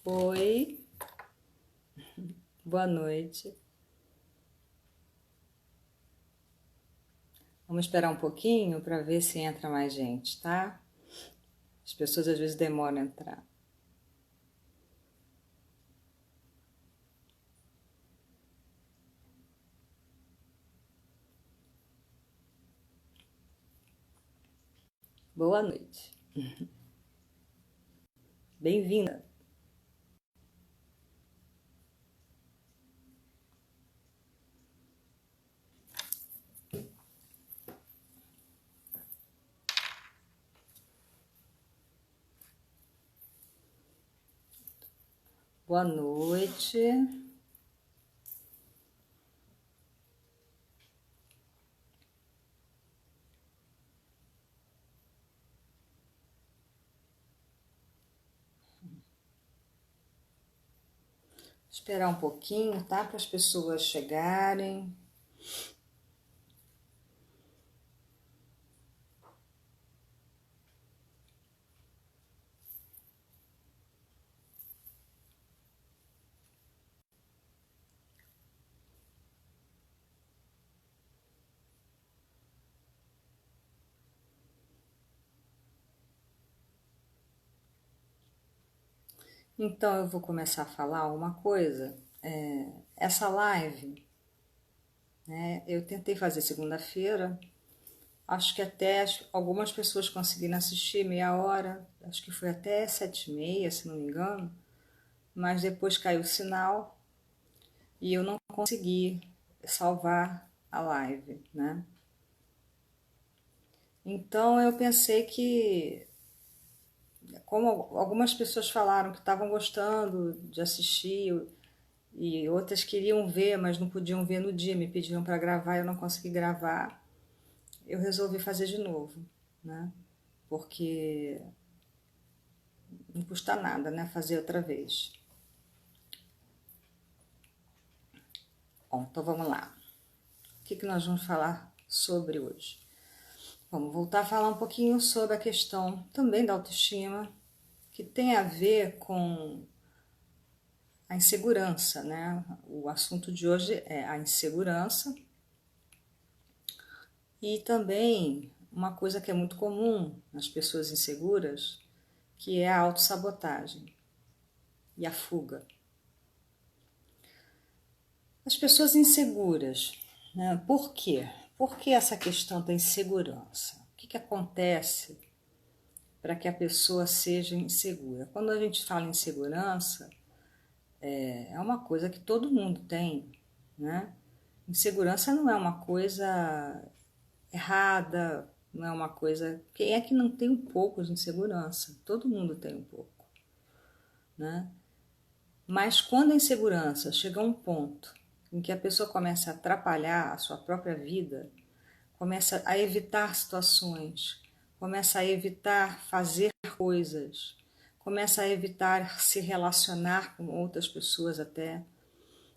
Oi, boa noite. Vamos esperar um pouquinho para ver se entra mais gente, tá? As pessoas às vezes demoram a entrar. Boa noite. Bem-vinda. Boa noite. Esperar um pouquinho, tá? Para as pessoas chegarem. Então eu vou começar a falar uma coisa. Essa live, né? Eu tentei fazer segunda-feira. Acho que até algumas pessoas conseguiram assistir meia hora. Acho que foi até 7h30, se não me engano. Mas depois caiu o sinal e eu não consegui salvar a live, né? Então eu pensei que, como algumas pessoas falaram que estavam gostando de assistir e outras queriam ver, mas não podiam ver no dia, me pediram para gravar, eu não consegui gravar, eu resolvi fazer de novo, né? Porque não custa nada, né? Fazer outra vez. Bom, então vamos lá. O que nós vamos falar sobre hoje? Vamos voltar a falar um pouquinho sobre a questão também da autoestima, que tem a ver com a insegurança, né? O assunto de hoje é a insegurança e também uma coisa que é muito comum nas pessoas inseguras, que é a autossabotagem e a fuga. As pessoas inseguras, né? Por quê? Por que essa questão da insegurança? O que acontece para que a pessoa seja insegura? Quando a gente fala em insegurança, é uma coisa que todo mundo tem, né? Insegurança não é uma coisa errada, não é uma coisa... Quem é que não tem um pouco de insegurança? Todo mundo tem um pouco, né? Mas quando a insegurança chega a um ponto em que a pessoa começa a atrapalhar a sua própria vida, começa a evitar situações, começa a evitar fazer coisas, começa a evitar se relacionar com outras pessoas até,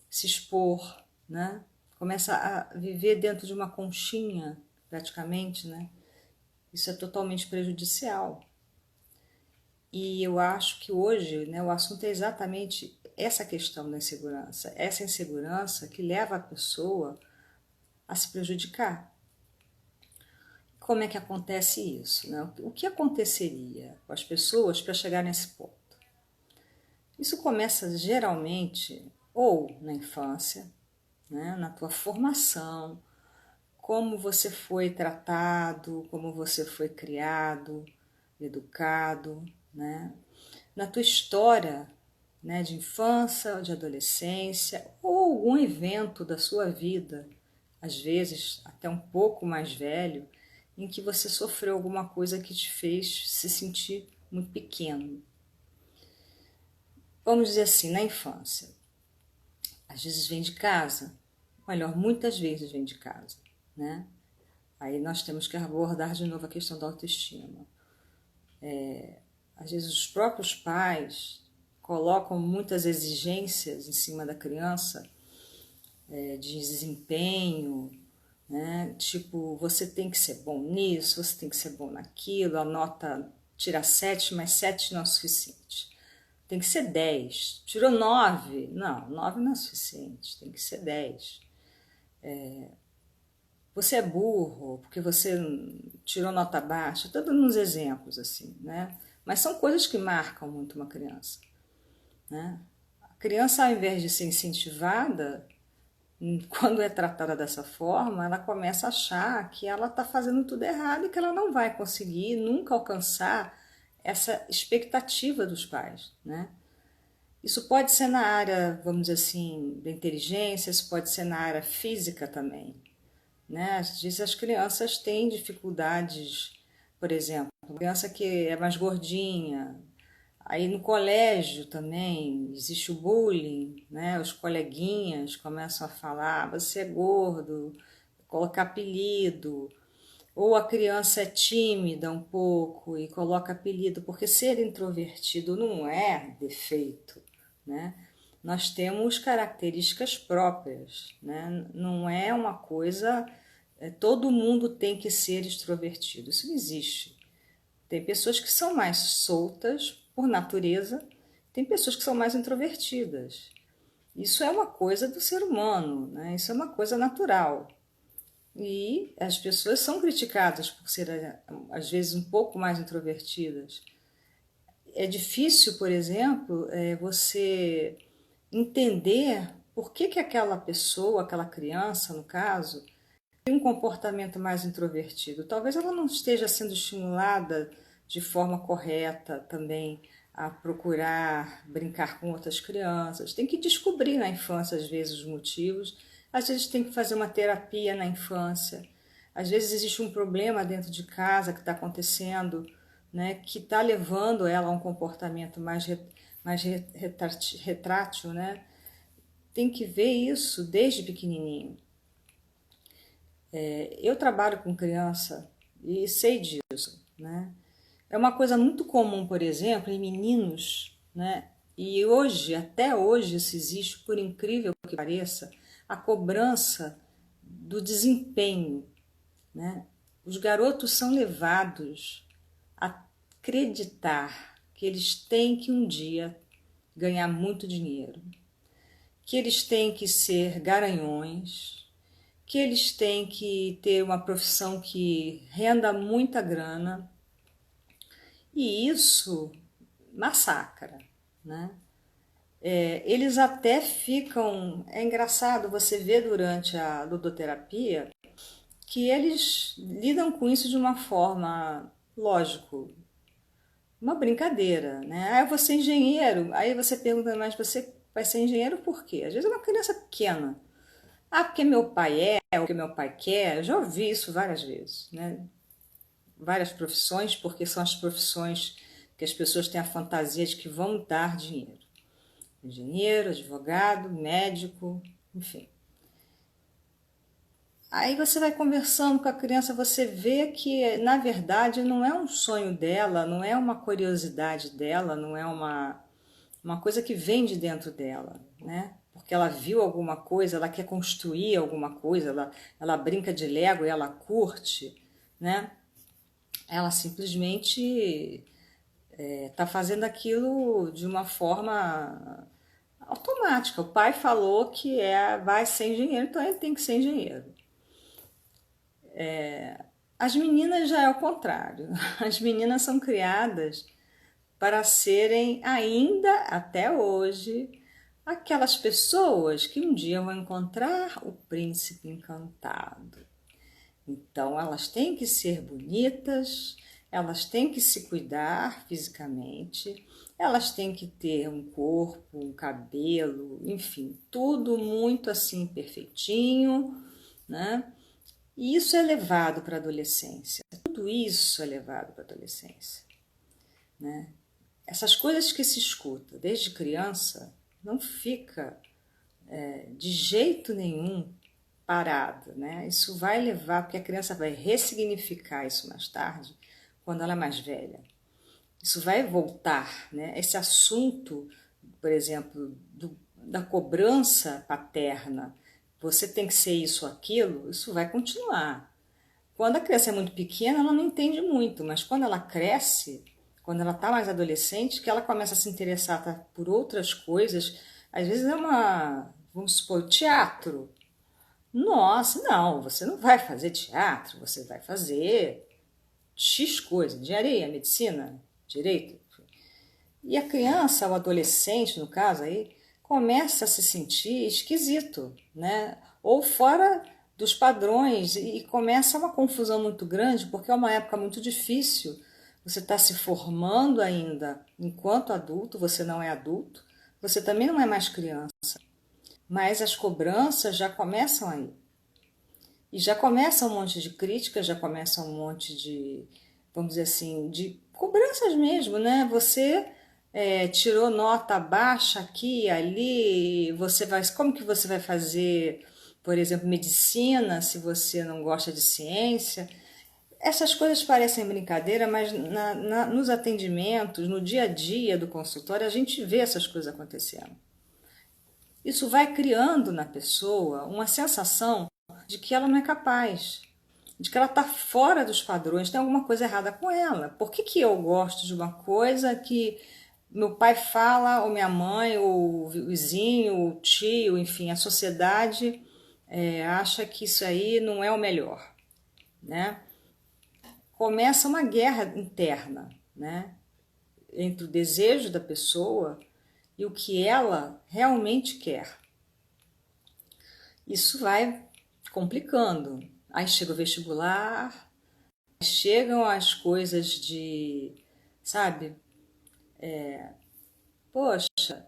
se expor, né? Começa a viver dentro de uma conchinha, praticamente, né? Isso é totalmente prejudicial. E eu acho que hoje, né, o assunto é exatamente essa questão da insegurança, essa insegurança que leva a pessoa a se prejudicar. Como é que acontece isso, né? O que aconteceria com as pessoas para chegar nesse ponto? Isso começa geralmente ou na infância, né, na tua formação, como você foi tratado, como você foi criado, educado, né? Na tua história, né, de infância, de adolescência, ou algum evento da sua vida, às vezes até um pouco mais velho, em que você sofreu alguma coisa que te fez se sentir muito pequeno. Vamos dizer assim, na infância, às vezes vem de casa, melhor, muitas vezes vem de casa, né? Aí nós temos que abordar de novo a questão da autoestima. Às vezes os próprios pais colocam muitas exigências em cima da criança, de desempenho, né? Tipo, você tem que ser bom nisso, você tem que ser bom naquilo, a nota tira 7, mas 7 não é o suficiente. tem que ser 10. Tirou 9? Não, 9 não é suficiente, tem que ser 10. Você é burro porque você tirou nota baixa. Estou dando uns exemplos assim, né? Mas são coisas que marcam muito uma criança, né? A criança, ao invés de ser incentivada, quando é tratada dessa forma, ela começa a achar que ela está fazendo tudo errado e que ela não vai conseguir nunca alcançar essa expectativa dos pais, né? Isso pode ser na área, vamos dizer assim, da inteligência, isso pode ser na área física também, né? Às vezes as crianças têm dificuldades, por exemplo, uma criança que é mais gordinha, aí no colégio também existe o bullying, né? Os coleguinhas começam a falar, você é gordo, colocar apelido, ou a criança é tímida um pouco e coloca apelido, porque ser introvertido não é defeito, né? Nós temos características próprias, né? Não é uma coisa, todo mundo tem que ser extrovertido, isso não existe. Tem pessoas que são mais soltas por natureza, tem pessoas que são mais introvertidas. Isso é uma coisa do ser humano, né? Isso é uma coisa natural. E as pessoas são criticadas por serem, às vezes, um pouco mais introvertidas. É difícil, por exemplo, você entender por que aquela pessoa, aquela criança, no caso, tem um comportamento mais introvertido. Talvez ela não esteja sendo estimulada de forma correta também a procurar brincar com outras crianças. Tem que descobrir na infância, às vezes, os motivos. Às vezes tem que fazer uma terapia na infância. Às vezes existe um problema dentro de casa que está acontecendo, né, que está levando ela a um comportamento mais retrátil, né? Tem que ver isso desde pequenininho. Eu trabalho com criança e sei disso, né? É uma coisa muito comum, por exemplo, em meninos, né? E hoje, até hoje, isso existe, por incrível que pareça, a cobrança do desempenho, né? Os garotos são levados a acreditar que eles têm que um dia ganhar muito dinheiro, que eles têm que ser garanhões, que eles têm que ter uma profissão que renda muita grana, e isso massacra, né? Eles até ficam... É engraçado você ver durante a ludoterapia que eles lidam com isso de uma forma, lógico, uma brincadeira, né? Ah, eu vou ser engenheiro. Aí você pergunta, mas você vai ser engenheiro por quê? Às vezes é uma criança pequena. Ah, porque meu pai ou porque meu pai quer. Eu já ouvi isso várias vezes, né? Várias profissões, porque são as profissões que as pessoas têm a fantasia de que vão dar dinheiro. Engenheiro, advogado, médico, enfim. Aí você vai conversando com a criança, você vê que, na verdade, não é um sonho dela, não é uma curiosidade dela, não é uma coisa que vem de dentro dela, né? Porque ela viu alguma coisa, ela quer construir alguma coisa, ela brinca de Lego e ela curte, né? Ela simplesmente está fazendo aquilo de uma forma automática. O pai falou que vai ser engenheiro, então ele tem que ser engenheiro. As meninas já é o contrário. As meninas são criadas para serem ainda até hoje aquelas pessoas que um dia vão encontrar o príncipe encantado. Então elas têm que ser bonitas, elas têm que se cuidar fisicamente, elas têm que ter um corpo, um cabelo, enfim, tudo muito assim perfeitinho, né? E isso é levado para a adolescência. Tudo isso é levado para a adolescência, né? Essas coisas que se escuta desde criança não fica de jeito nenhum parada, né? Isso vai levar, porque a criança vai ressignificar isso mais tarde, quando ela é mais velha. Isso vai voltar, né? Esse assunto, por exemplo, da cobrança paterna, você tem que ser isso ou aquilo, isso vai continuar. Quando a criança é muito pequena, ela não entende muito, mas quando ela cresce, quando ela está mais adolescente, que ela começa a se interessar por outras coisas. Às vezes é vamos supor, teatro. Nossa, não, você não vai fazer teatro, você vai fazer X coisa, engenharia, medicina, direito. E a criança, o adolescente, no caso aí, começa a se sentir esquisito, né? Ou fora dos padrões e começa uma confusão muito grande, porque é uma época muito difícil. Você está se formando ainda enquanto adulto, você não é adulto, você também não é mais criança, mas as cobranças já começam aí. E já começa um monte de críticas, já começa um monte de, vamos dizer assim, de cobranças mesmo, né? Você tirou nota baixa aqui e ali, como que você vai fazer, por exemplo, medicina, se você não gosta de ciência? Essas coisas parecem brincadeira, mas nos atendimentos, no dia a dia do consultório, a gente vê essas coisas acontecendo. Isso vai criando na pessoa uma sensação de que ela não é capaz, de que ela está fora dos padrões, tem alguma coisa errada com ela. Por que eu gosto de uma coisa que meu pai fala, ou minha mãe, ou o vizinho, o tio, enfim, a sociedade acha que isso aí não é o melhor, né? Começa uma guerra interna, né? Entre o desejo da pessoa e o que ela realmente quer. Isso vai complicando. Aí chega o vestibular, chegam as coisas de, sabe, poxa,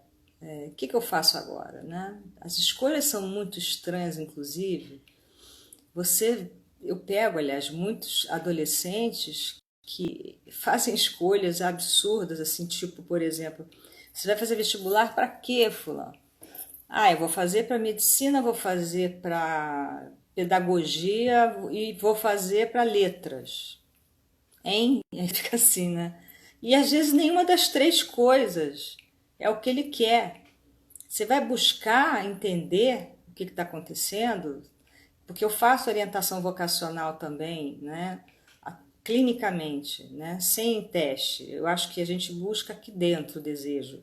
o que eu faço agora, né? As escolhas são muito estranhas, inclusive. Eu pego, aliás, muitos adolescentes que fazem escolhas absurdas, assim, tipo, por exemplo, você vai fazer vestibular para quê, fulano? Ah, eu vou fazer para medicina, vou fazer para pedagogia e vou fazer para letras. Hein? Aí fica assim, né? E às vezes nenhuma das três coisas é o que ele quer. Você vai buscar entender o que está acontecendo, porque eu faço orientação vocacional também, né? Clinicamente, né? Sem teste. Eu acho que a gente busca aqui dentro o desejo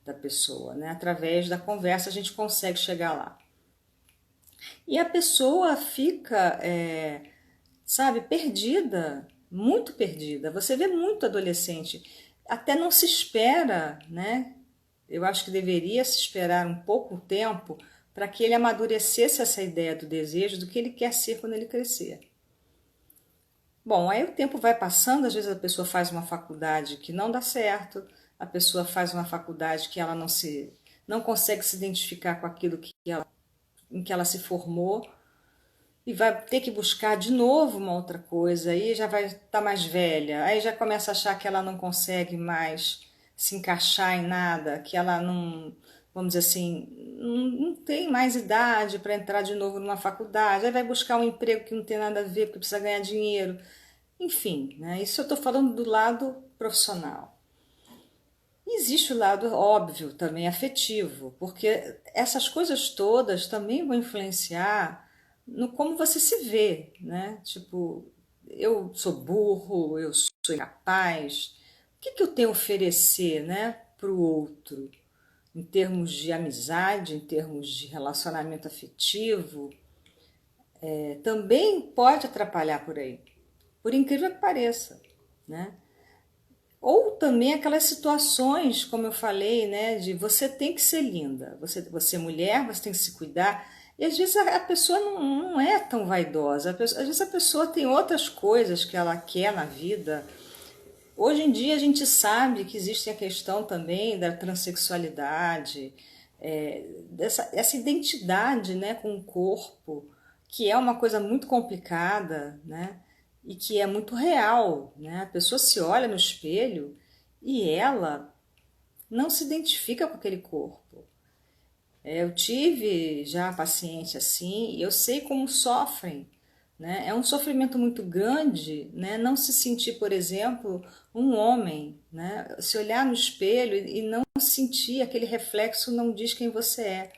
da pessoa, né? Através da conversa a gente consegue chegar lá. E a pessoa fica, sabe, perdida, muito perdida. Você vê muito adolescente, até não se espera, né? Eu acho que deveria se esperar um pouco tempo para que ele amadurecesse essa ideia do desejo, do que ele quer ser quando ele crescer. Bom, aí o tempo vai passando, às vezes a pessoa faz uma faculdade que não dá certo, a pessoa faz uma faculdade que ela não consegue se identificar com aquilo em que ela se formou e vai ter que buscar de novo uma outra coisa, aí já vai estar mais velha, aí já começa a achar que ela não consegue mais se encaixar em nada, que ela não, vamos dizer assim, não tem mais idade para entrar de novo numa faculdade, aí vai buscar um emprego que não tem nada a ver porque precisa ganhar dinheiro. Enfim, né? Isso eu estou falando do lado profissional. Existe o lado óbvio também afetivo, porque essas coisas todas também vão influenciar no como você se vê, né? Tipo, eu sou burro, eu sou incapaz. O que eu tenho a oferecer, né, para o outro, em termos de amizade, em termos de relacionamento afetivo, também pode atrapalhar por aí, por incrível que pareça, né? Ou também aquelas situações, como eu falei, né, de você tem que ser linda, você é mulher, você tem que se cuidar. E às vezes a pessoa não é tão vaidosa, às vezes a pessoa tem outras coisas que ela quer na vida. Hoje em dia a gente sabe que existe a questão também da transexualidade, essa identidade, né, com o corpo, que é uma coisa muito complicada, né? E que é muito real, né? A pessoa se olha no espelho e ela não se identifica com aquele corpo. Eu tive já paciente assim e eu sei como sofrem, né? É um sofrimento muito grande, né? Não se sentir, por exemplo, um homem, né? Se olhar no espelho e não sentir aquele reflexo não diz quem você é.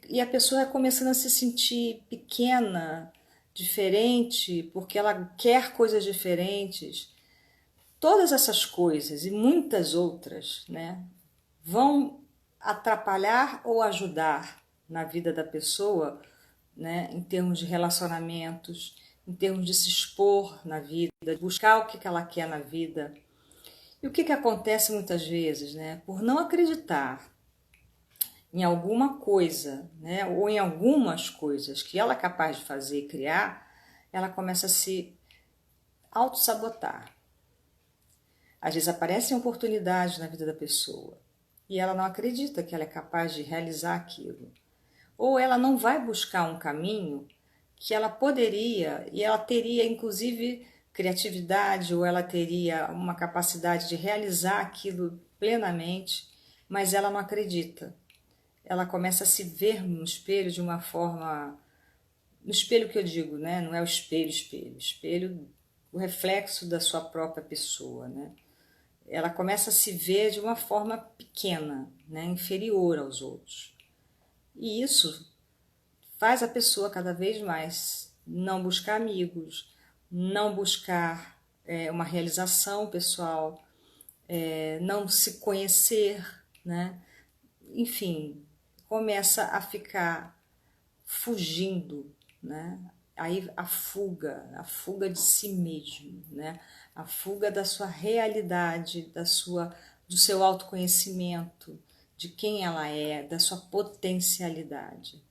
E a pessoa vai começando a se sentir pequena, diferente, porque ela quer coisas diferentes. Todas essas coisas e muitas outras, né, vão atrapalhar ou ajudar na vida da pessoa, né, em termos de relacionamentos, em termos de se expor na vida, de buscar o que ela quer na vida. E o que acontece muitas vezes, né, por não acreditar em alguma coisa, né, ou em algumas coisas que ela é capaz de fazer e criar, ela começa a se auto-sabotar. Às vezes aparecem oportunidades na vida da pessoa e ela não acredita que ela é capaz de realizar aquilo. Ou ela não vai buscar um caminho que ela poderia, e ela teria inclusive criatividade, ou ela teria uma capacidade de realizar aquilo plenamente, mas ela não acredita. Ela começa a se ver no espelho de uma forma... No espelho que eu digo, né? Não é o espelho, espelho, o reflexo da sua própria pessoa, né? Ela começa a se ver de uma forma pequena, né? Inferior aos outros. E isso faz a pessoa cada vez mais não buscar amigos, não buscar uma realização pessoal, não se conhecer, né? Enfim, começa a ficar fugindo, né? Aí a fuga de si mesmo, né? A fuga da sua realidade, do seu autoconhecimento, de quem ela é, da sua potencialidade.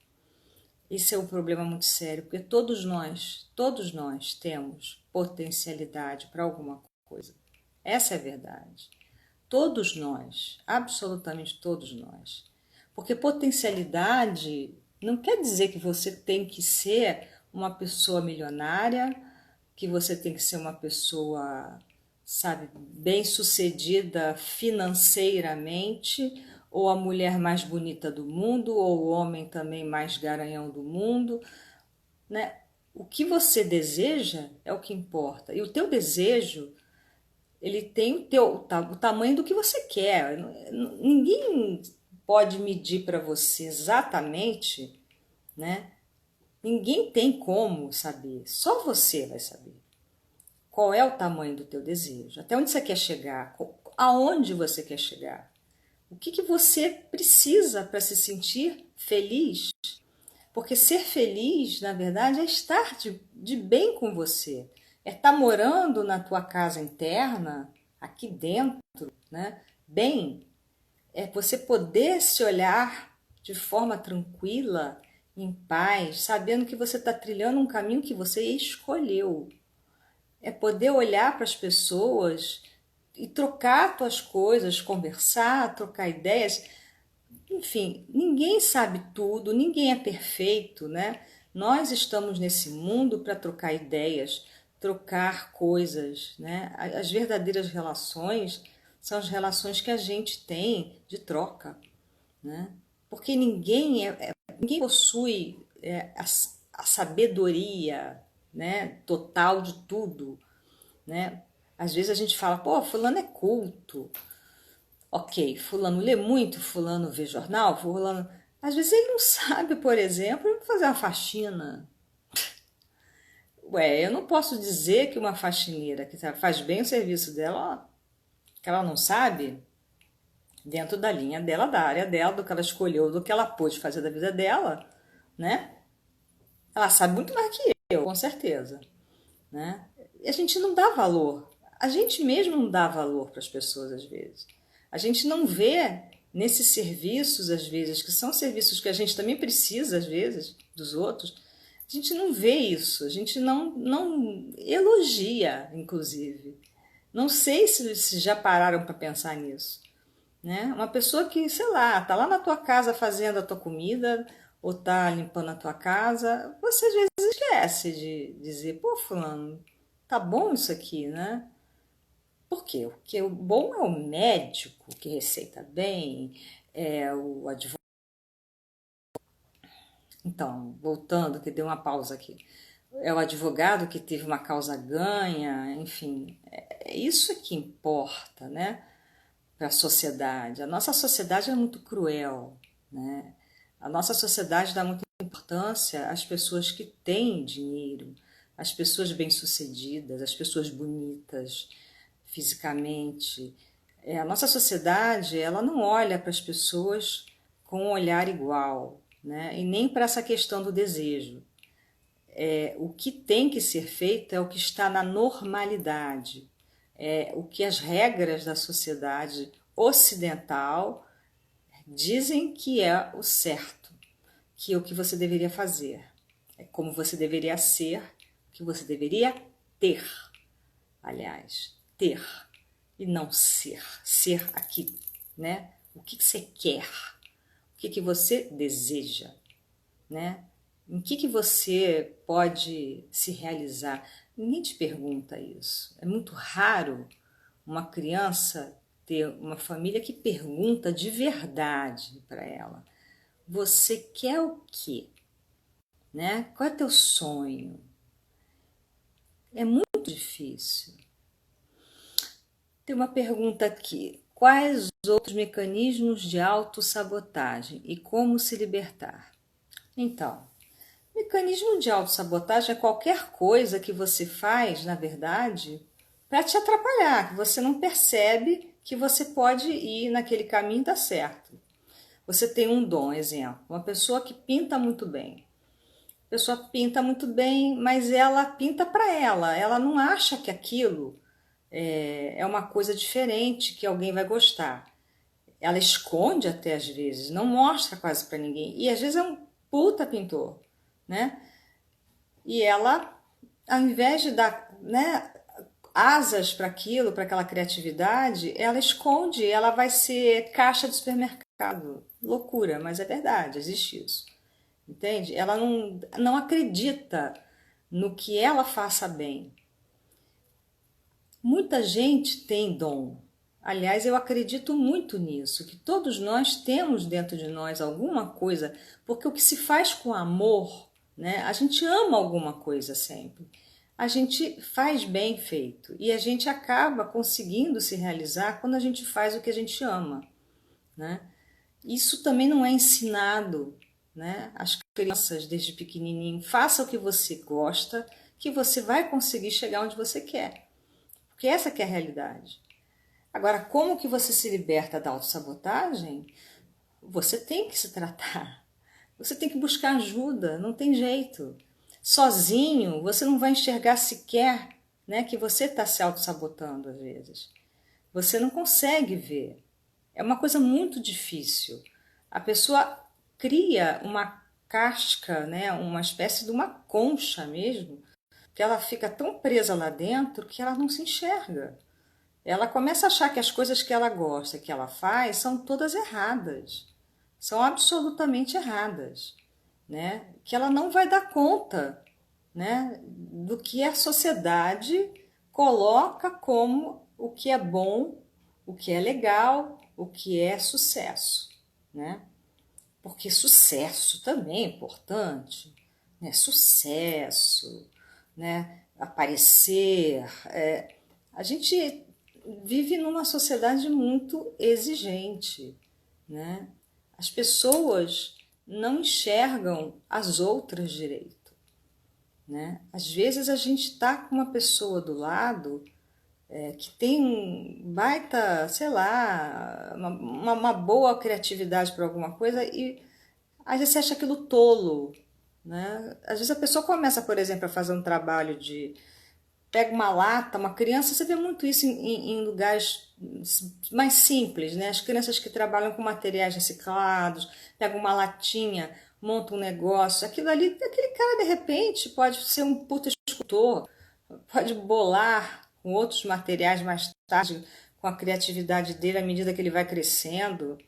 Esse é um problema muito sério, porque todos nós temos potencialidade para alguma coisa. Essa é a verdade. Todos nós, absolutamente todos nós. Porque potencialidade não quer dizer que você tem que ser uma pessoa milionária, que você tem que ser uma pessoa, sabe, bem-sucedida financeiramente, ou a mulher mais bonita do mundo, ou o homem também mais garanhão do mundo, né? O que você deseja é o que importa. E o teu desejo, ele tem o tamanho do que você quer. Ninguém pode medir para você exatamente, né? Ninguém tem como saber, só você vai saber qual é o tamanho do teu desejo, até onde você quer chegar, aonde você quer chegar, o que você precisa para se sentir feliz, porque ser feliz, na verdade, é estar de bem com você, é estar morando na tua casa interna, aqui dentro, né? Bem, é você poder se olhar de forma tranquila, em paz, sabendo que você está trilhando um caminho que você escolheu. É poder olhar para as pessoas e trocar tuas coisas, conversar, trocar ideias. Enfim, ninguém sabe tudo, ninguém é perfeito, né? Nós estamos nesse mundo para trocar ideias, trocar coisas, né? As verdadeiras relações são as relações que a gente tem de troca, né? Porque ninguém possui a sabedoria, né, total de tudo, né? Às vezes a gente fala, pô, fulano é culto. Ok, fulano lê muito, fulano vê jornal, fulano... Às vezes ele não sabe, por exemplo, fazer uma faxina. Ué, eu não posso dizer que uma faxineira que faz bem o serviço dela, que ela não sabe, dentro da linha dela, da área dela, do que ela escolheu, do que ela pôde fazer da vida dela, né? Ela sabe muito mais que eu, com certeza, né? E a gente não dá valor. A gente mesmo não dá valor para as pessoas às vezes. A gente não vê nesses serviços, às vezes, que são serviços que a gente também precisa, às vezes, dos outros, a gente não vê isso, a gente não elogia, inclusive. Não sei se já pararam para pensar nisso, né? Uma pessoa que, sei lá, tá lá na tua casa fazendo a tua comida ou tá limpando a tua casa, você às vezes esquece de dizer, pô, fulano, tá bom isso aqui, né? Por quê? Porque o bom é o médico que receita bem, é o advogado. Então, voltando, que deu uma pausa aqui. É o advogado que teve uma causa ganha, enfim, é isso que importa, né? Para a sociedade. A nossa sociedade é muito cruel, né? A nossa sociedade dá muita importância às pessoas que têm dinheiro, às pessoas bem-sucedidas, às pessoas bonitas, fisicamente. A nossa sociedade, ela não olha para as pessoas com um olhar igual, né? E nem para essa questão do desejo. O que tem que ser feito é o que está na normalidade, o que as regras da sociedade ocidental dizem que é o certo, que é o que você deveria fazer, é como você deveria ser, o que você deveria ter, aliás, ter e não ser, ser aqui, né? O que você quer, o que você deseja, né? Em que você pode se realizar? Ninguém te pergunta isso. É muito raro uma criança ter uma família que pergunta de verdade para ela. Você quer o quê? Né? Qual é teu sonho? É muito difícil. Tem uma pergunta aqui. Quais outros mecanismos de autossabotagem e como se libertar? Então, mecanismo de autossabotagem é qualquer coisa que você faz, na verdade, para te atrapalhar, que você não percebe que você pode ir naquele caminho e dar certo. Você tem um dom, exemplo, uma pessoa que pinta muito bem. A pessoa pinta muito bem, mas ela pinta para ela não acha que aquilo é uma coisa diferente, que alguém vai gostar. Ela esconde até às vezes, não mostra quase para ninguém. E às vezes é um puta pintor, né? E ela, ao invés de dar, né, asas para aquilo, para aquela criatividade, ela esconde, ela vai ser caixa de supermercado. Loucura, mas é verdade, existe isso. Entende? Ela não acredita no que ela faça bem. Muita gente tem dom. Aliás, eu acredito muito nisso, que todos nós temos dentro de nós alguma coisa, porque o que se faz com amor, né? A gente ama alguma coisa sempre. A gente faz bem feito e a gente acaba conseguindo se realizar quando a gente faz o que a gente ama, né? Isso também não é ensinado, né? As crianças desde pequenininho, faça o que você gosta, que você vai conseguir chegar onde você quer. Porque essa que é a realidade. Agora, como que você se liberta da autossabotagem? Você tem que se tratar. Você tem que buscar ajuda, não tem jeito. Sozinho, você não vai enxergar sequer, né, que você está se autossabotando às vezes. Você não consegue ver. É uma coisa muito difícil. A pessoa cria uma casca, né, uma espécie de uma concha mesmo, que ela fica tão presa lá dentro que ela não se enxerga. Ela começa a achar que as coisas que ela gosta, que ela faz, são todas erradas. São absolutamente erradas, né? Que ela não vai dar conta, né, do que a sociedade coloca como o que é bom, o que é legal, o que é sucesso, né? Porque sucesso também é importante, né? Sucesso, né? Aparecer. A gente vive numa sociedade muito exigente, né? As pessoas não enxergam as outras direito, né? Às vezes a gente está com uma pessoa do lado que tem um baita, sei lá, uma boa criatividade para alguma coisa e às vezes você acha aquilo tolo, né? Às vezes a pessoa começa, por exemplo, a fazer um trabalho de pega uma lata, uma criança, você vê muito isso em lugares mais simples, né? As crianças que trabalham com materiais reciclados, pegam uma latinha, montam um negócio, aquilo ali, aquele cara de repente pode ser um puta escultor, pode bolar com outros materiais mais tarde, com a criatividade dele à medida que ele vai crescendo,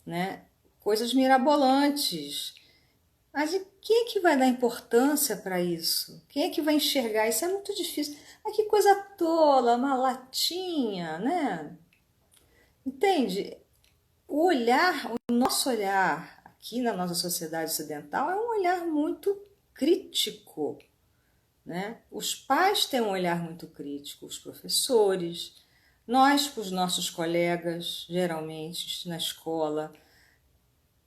né? Coisas mirabolantes. Mas e quem é que vai dar importância para isso? Quem é que vai enxergar? Isso é muito difícil. Ah, que coisa tola, uma latinha, né? Entende? O olhar, o nosso olhar aqui na nossa sociedade ocidental é um olhar muito crítico, né? Os pais têm um olhar muito crítico, os professores, nós com os nossos colegas, geralmente na escola.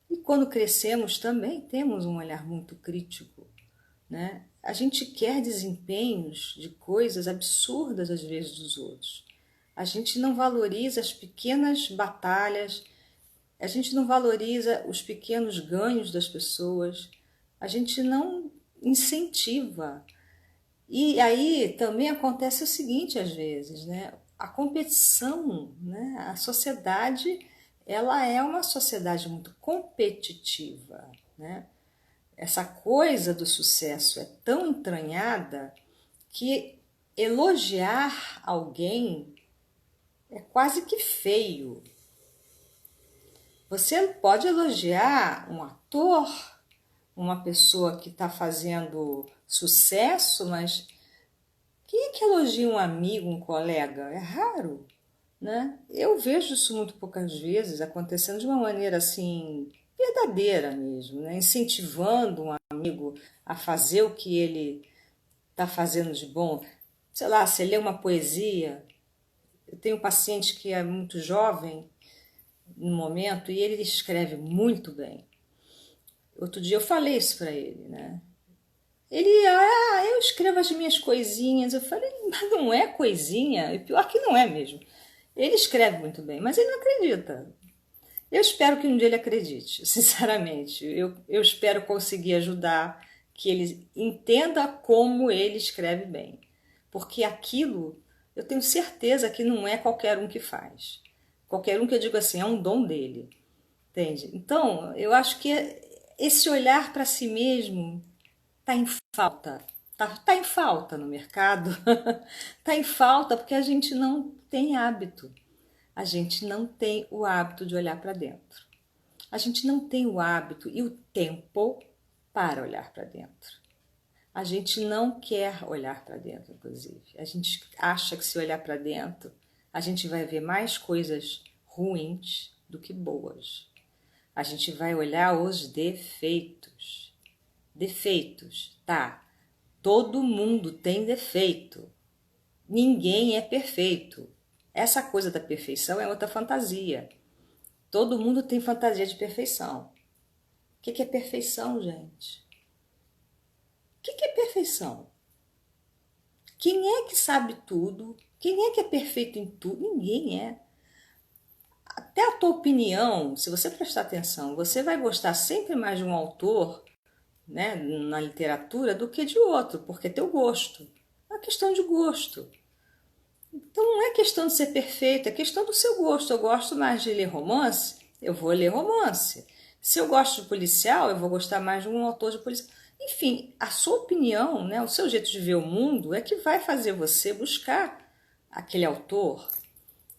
E quando crescemos também temos um olhar muito crítico, né? A gente quer desempenhos de coisas absurdas às vezes dos outros. A gente não valoriza as pequenas batalhas, a gente não valoriza os pequenos ganhos das pessoas, a gente não incentiva. E aí também acontece o seguinte às vezes, né? A competição, né? A sociedade, ela é uma sociedade muito competitiva, né? Essa coisa do sucesso é tão entranhada que elogiar alguém é quase que feio. Você pode elogiar um ator, uma pessoa que está fazendo sucesso, mas quem é que elogia um amigo, um colega? É raro, né? Eu vejo isso muito poucas vezes acontecendo de uma maneira assim verdadeira mesmo, né? Incentivando um amigo a fazer o que ele está fazendo de bom. Sei lá, você lê uma poesia. Eu tenho um paciente que é muito jovem no momento e ele escreve muito bem. Outro dia eu falei isso para ele, né? Ele, eu escrevo as minhas coisinhas. Eu falei, mas não é coisinha? E pior que não é mesmo. Ele escreve muito bem, mas ele não acredita. Eu espero que um dia ele acredite, sinceramente. Eu espero conseguir ajudar que ele entenda como ele escreve bem. Porque aquilo, eu tenho certeza que não é qualquer um que faz. Qualquer um que eu digo assim, é um dom dele. Entende? Então, eu acho que esse olhar para si mesmo está em falta. Tá em falta no mercado. Está em falta porque a gente não tem hábito. A gente não tem o hábito de olhar para dentro. A gente não tem o hábito e o tempo para olhar para dentro. A gente não quer olhar para dentro, inclusive. A gente acha que se olhar para dentro, a gente vai ver mais coisas ruins do que boas. A gente vai olhar os defeitos. Defeitos, tá? Todo mundo tem defeito. Ninguém é perfeito. Essa coisa da perfeição é outra fantasia. Todo mundo tem fantasia de perfeição. O que é perfeição, gente? O que é perfeição? Quem é que sabe tudo? Quem é que é perfeito em tudo? Ninguém é. Até a tua opinião, se você prestar atenção, você vai gostar sempre mais de um autor, né, na literatura do que de outro, porque é teu gosto. É uma questão de gosto. Então não é questão de ser perfeito, é questão do seu gosto. Eu gosto mais de ler romance, eu vou ler romance. Se eu gosto de policial, eu vou gostar mais de um autor de policial. Enfim, a sua opinião, né, o seu jeito de ver o mundo é que vai fazer você buscar aquele autor.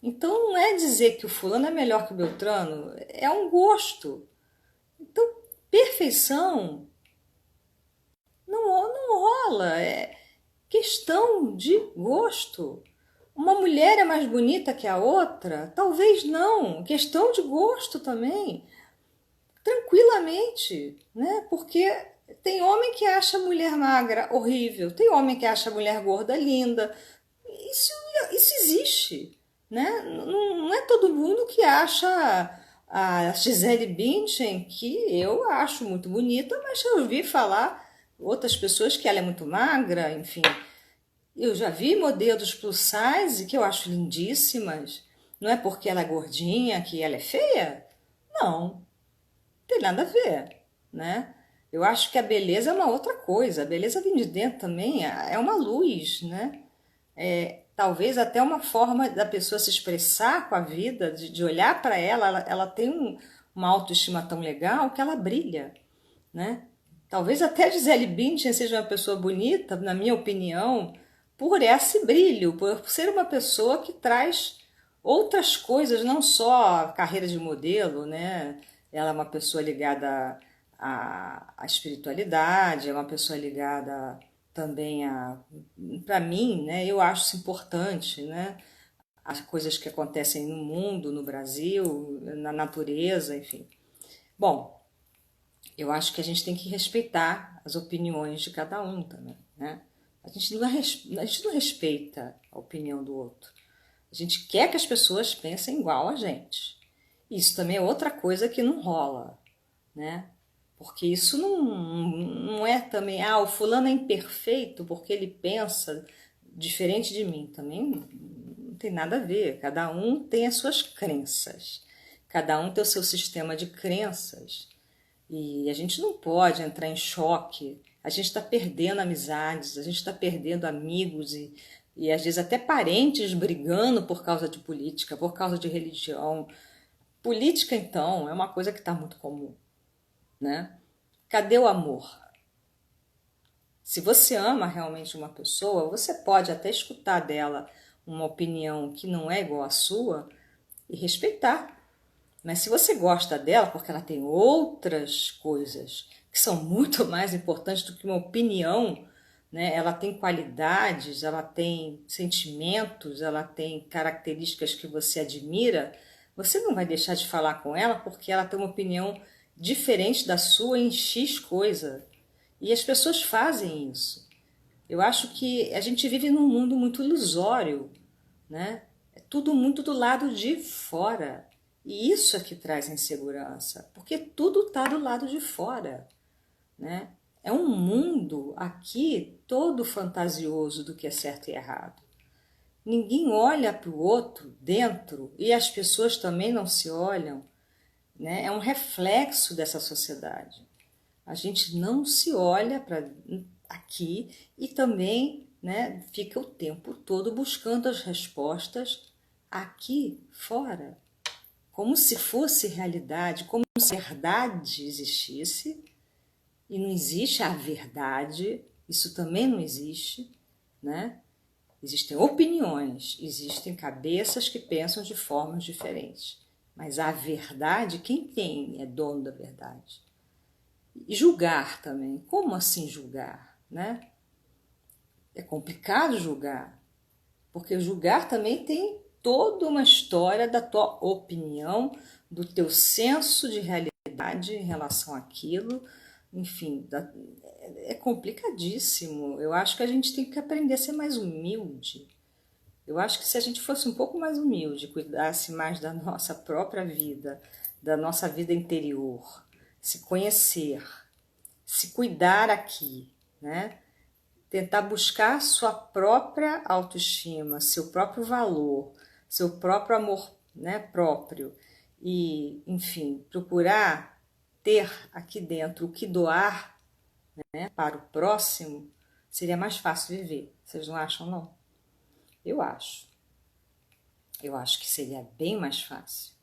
Então não é dizer que o fulano é melhor que o Beltrano, é um gosto. Então, perfeição não rola, é questão de gosto. Uma mulher é mais bonita que a outra? Talvez não. Questão de gosto também. Tranquilamente, né? Porque tem homem que acha a mulher magra horrível, tem homem que acha a mulher gorda linda. Isso, isso existe, né? Não é todo mundo que acha a Gisele Bündchen, que eu acho muito bonita, mas eu ouvi falar outras pessoas que ela é muito magra, enfim. Eu já vi modelos plus size que eu acho lindíssimas. Não é porque ela é gordinha que ela é feia? Não, tem nada a ver, né? Eu acho que a beleza é uma outra coisa. A beleza vem de dentro também, é uma luz, né? É, talvez até uma forma da pessoa se expressar com a vida, de olhar para ela tem uma autoestima tão legal que ela brilha, né? Talvez até a Gisele Bündchen seja uma pessoa bonita, na minha opinião, por esse brilho, por ser uma pessoa que traz outras coisas, não só a carreira de modelo, né? Ela é uma pessoa ligada à espiritualidade, é uma pessoa ligada também para mim, né? Eu acho isso importante, né? As coisas que acontecem no mundo, no Brasil, na natureza, enfim. Bom, eu acho que a gente tem que respeitar as opiniões de cada um também, né? A gente não respeita a opinião do outro. A gente quer que as pessoas pensem igual a gente. Isso também é outra coisa que não rola, né? Porque isso não é também, o fulano é imperfeito porque ele pensa diferente de mim. Também Não tem nada a ver. Cada um tem as suas crenças. Cada um tem o seu sistema de crenças. E a gente não pode entrar em choque. A gente está perdendo amizades, a gente está perdendo amigos e às vezes até parentes brigando por causa de política, por causa de religião. Política, então, é uma coisa que está muito comum, né? Cadê o amor? Se você ama realmente uma pessoa, você pode até escutar dela uma opinião que não é igual à sua e respeitar. Mas se você gosta dela porque ela tem outras coisas que são muito mais importantes do que uma opinião, né? Ela tem qualidades, ela tem sentimentos, ela tem características que você admira, você não vai deixar de falar com ela porque ela tem uma opinião diferente da sua em X coisa. E as pessoas fazem isso. Eu acho que a gente vive num mundo muito ilusório, né? É tudo muito do lado de fora. E isso é que traz insegurança, porque tudo está do lado de fora, né? É um mundo aqui todo fantasioso do que é certo e errado. Ninguém olha para o outro dentro e as pessoas também não se olham, né? É um reflexo dessa sociedade. A gente não se olha para aqui e também, né, fica o tempo todo buscando as respostas aqui fora, como se fosse realidade, como se a verdade existisse, e não existe a verdade, isso também não existe, né? Existem opiniões, existem cabeças que pensam de formas diferentes, mas a verdade, quem tem é dono da verdade. E julgar também, como assim julgar, né? É complicado julgar, porque julgar também tem toda uma história da tua opinião, do teu senso de realidade em relação àquilo, enfim, é complicadíssimo. Eu acho que a gente tem que aprender a ser mais humilde. Eu acho que se a gente fosse um pouco mais humilde, cuidasse mais da nossa própria vida, da nossa vida interior, se conhecer, se cuidar aqui, né? Tentar buscar sua própria autoestima, seu próprio valor, seu próprio amor, né, próprio e, enfim, procurar ter aqui dentro o que doar, né, para o próximo, seria mais fácil viver. Vocês não acham, não? Eu acho. Eu acho que seria bem mais fácil.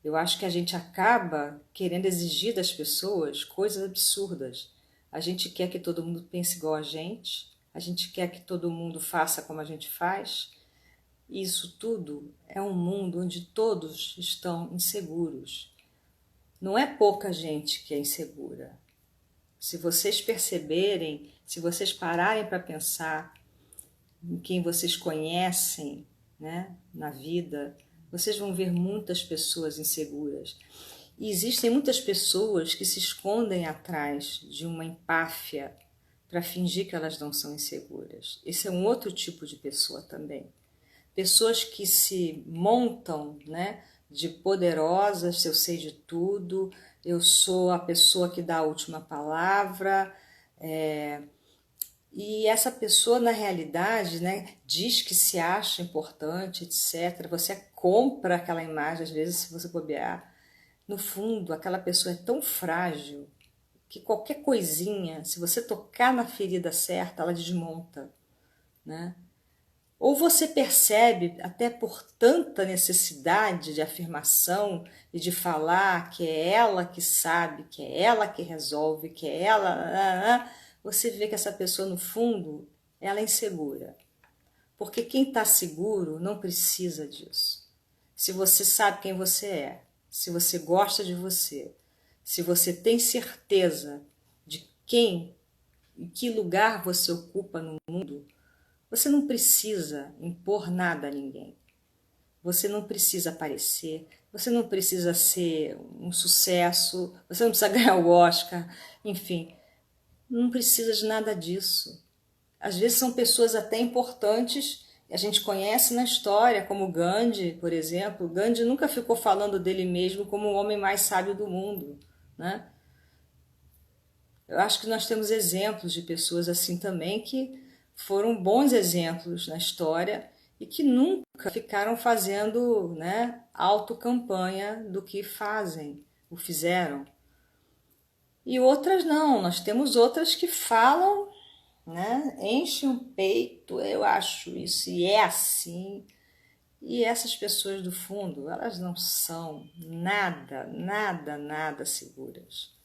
Eu acho que a gente acaba querendo exigir das pessoas coisas absurdas. A gente quer que todo mundo pense igual a gente quer que todo mundo faça como a gente faz. E isso tudo é um mundo onde todos estão inseguros. Não é pouca gente que é insegura. Se vocês perceberem, se vocês pararem para pensar em quem vocês conhecem, né, na vida, vocês vão ver muitas pessoas inseguras. E existem muitas pessoas que se escondem atrás de uma empáfia para fingir que elas não são inseguras. Esse é um outro tipo de pessoa também. Pessoas que se montam, né, de poderosas, eu sei de tudo, eu sou a pessoa que dá a última palavra, e essa pessoa, na realidade, né, diz que se acha importante, etc. Você compra aquela imagem, às vezes, se você bobear. No fundo, aquela pessoa é tão frágil que qualquer coisinha, se você tocar na ferida certa, ela desmonta, né? Ou você percebe, até por tanta necessidade de afirmação e de falar que é ela que sabe, que é ela que resolve, que é ela, você vê que essa pessoa, no fundo, ela é insegura. Porque quem está seguro não precisa disso. Se você sabe quem você é, se você gosta de você, se você tem certeza de quem e que lugar você ocupa no mundo, você não precisa impor nada a ninguém. Você não precisa aparecer, você não precisa ser um sucesso, você não precisa ganhar o Oscar, enfim, não precisa de nada disso. Às vezes são pessoas até importantes, a gente conhece na história, como Gandhi, por exemplo. Gandhi nunca ficou falando dele mesmo como o homem mais sábio do mundo, né? Eu acho que nós temos exemplos de pessoas assim também que foram bons exemplos na história e que nunca nunca ficaram fazendo, né, autocampanha do que fazem, o fizeram. E outras não, nós temos outras que falam, né, enchem o peito, eu acho isso, e é assim. E essas pessoas do fundo, elas não são nada, nada, nada seguras,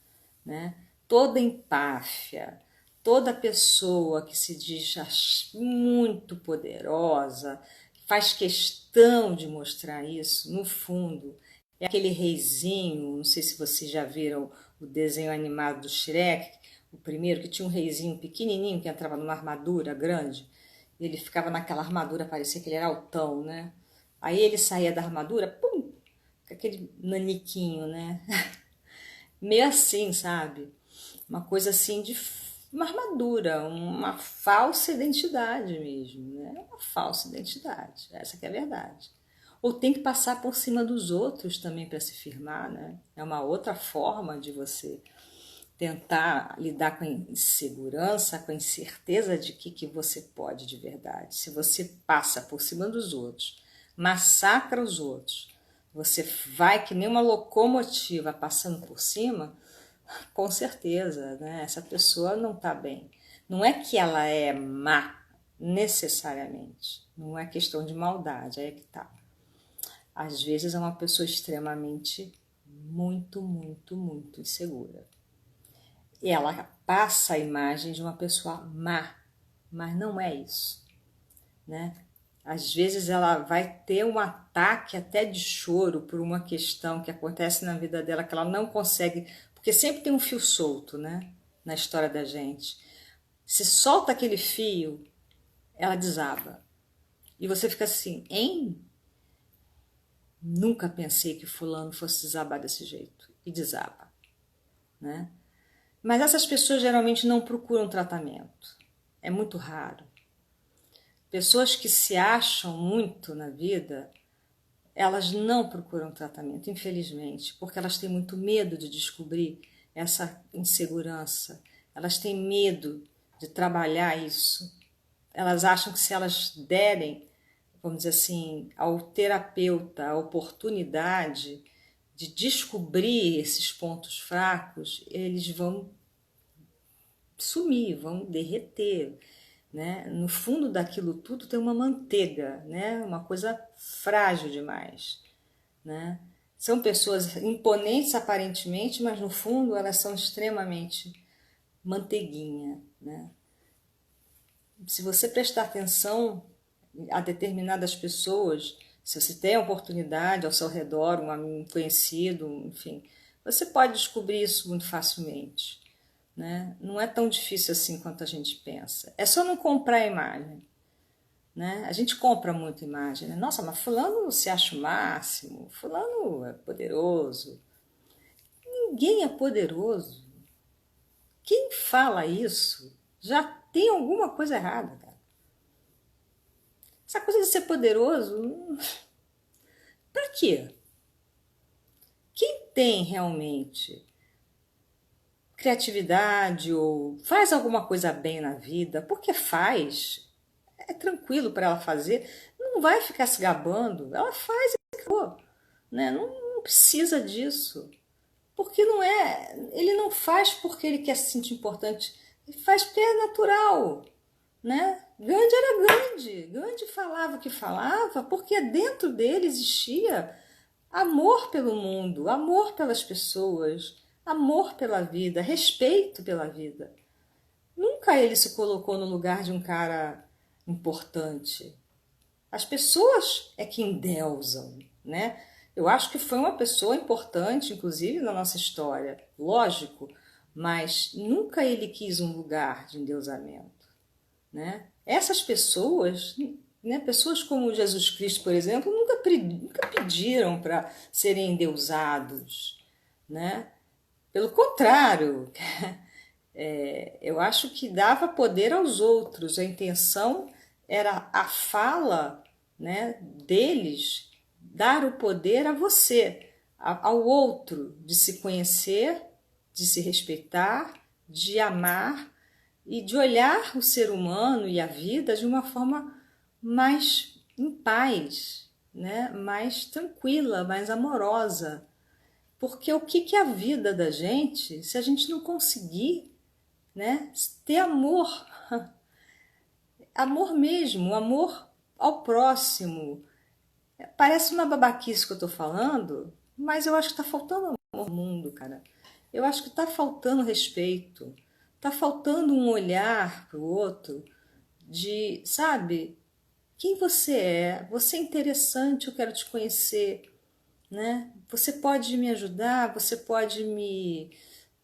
né? Toda empáfia, toda pessoa que se diz muito poderosa, faz questão de mostrar isso, no fundo, é aquele reizinho, não sei se vocês já viram o desenho animado do Shrek, o primeiro, que tinha um reizinho pequenininho que entrava numa armadura grande, e ele ficava naquela armadura, parecia que ele era altão, né? Aí ele saía da armadura, pum, com aquele naniquinho, né? Meio assim, sabe? Uma coisa assim de uma armadura, uma falsa identidade mesmo, né? Uma falsa identidade, essa que é a verdade. Ou tem que passar por cima dos outros também para se firmar, né? É uma outra forma de você tentar lidar com a insegurança, com a incerteza de que você pode de verdade. Se você passa por cima dos outros, massacra os outros, você vai que nem uma locomotiva passando por cima, com certeza, né? Essa pessoa não está bem. Não é que ela é má, necessariamente. Não é questão de maldade, aí é que tá. Às vezes é uma pessoa extremamente, muito, muito, muito insegura. E ela passa a imagem de uma pessoa má, mas não é isso, né? Às vezes ela vai ter um ataque até de choro por uma questão que acontece na vida dela que ela não consegue, porque sempre tem um fio solto, né, na história da gente. Se solta aquele fio, ela desaba. E você fica assim, hein? Nunca pensei que fulano fosse desabar desse jeito. E desaba, né? Mas essas pessoas geralmente não procuram tratamento. É muito raro. Pessoas que se acham muito na vida, elas não procuram tratamento, infelizmente, porque elas têm muito medo de descobrir essa insegurança. Elas têm medo de trabalhar isso. Elas acham que se elas derem, vamos dizer assim, ao terapeuta a oportunidade de descobrir esses pontos fracos, eles vão sumir, vão derreter, né? No fundo daquilo tudo tem uma manteiga, né? Uma coisa frágil demais, né? São pessoas imponentes aparentemente, mas no fundo elas são extremamente manteiguinha, né? Se você prestar atenção a determinadas pessoas, se você tem a oportunidade ao seu redor, um conhecido, enfim, você pode descobrir isso muito facilmente, né? Não é tão difícil assim quanto a gente pensa. É só não comprar a imagem, né? A gente compra muita imagem, né? Nossa, mas fulano se acha o máximo, fulano é poderoso. Ninguém é poderoso. Quem fala isso já tem alguma coisa errada, cara. Essa coisa de ser poderoso, para quê? Quem tem realmente criatividade ou faz alguma coisa bem na vida, porque faz, é tranquilo para ela fazer, não vai ficar se gabando, ela faz e acabou, né? Não precisa disso, porque não é, ele não faz porque ele quer se sentir importante, ele faz porque é natural, né? Gandhi era Gandhi, Gandhi falava o que falava porque dentro dele existia amor pelo mundo, amor pelas pessoas, amor pela vida, respeito pela vida. Nunca ele se colocou no lugar de um cara importante. As pessoas é que endeusam, né? Eu acho que foi uma pessoa importante, inclusive, na nossa história, lógico, mas nunca ele quis um lugar de endeusamento, né? Essas pessoas, né, pessoas como Jesus Cristo, por exemplo, nunca pediram para serem endeusados, né? Pelo contrário, eu acho que dava poder aos outros. A intenção era a fala, né, deles dar o poder a você, ao outro, de se conhecer, de se respeitar, de amar e de olhar o ser humano e a vida de uma forma mais em paz, né? Mais tranquila, mais amorosa. Porque o que é a vida da gente se a gente não conseguir, né, ter amor, amor mesmo, amor ao próximo? Parece uma babaquice que eu tô falando, mas eu acho que tá faltando amor no mundo, cara. Eu acho que tá faltando respeito, tá faltando um olhar pro outro de, sabe, quem você é? Você é interessante, eu quero te conhecer, né? Você pode me ajudar, você pode me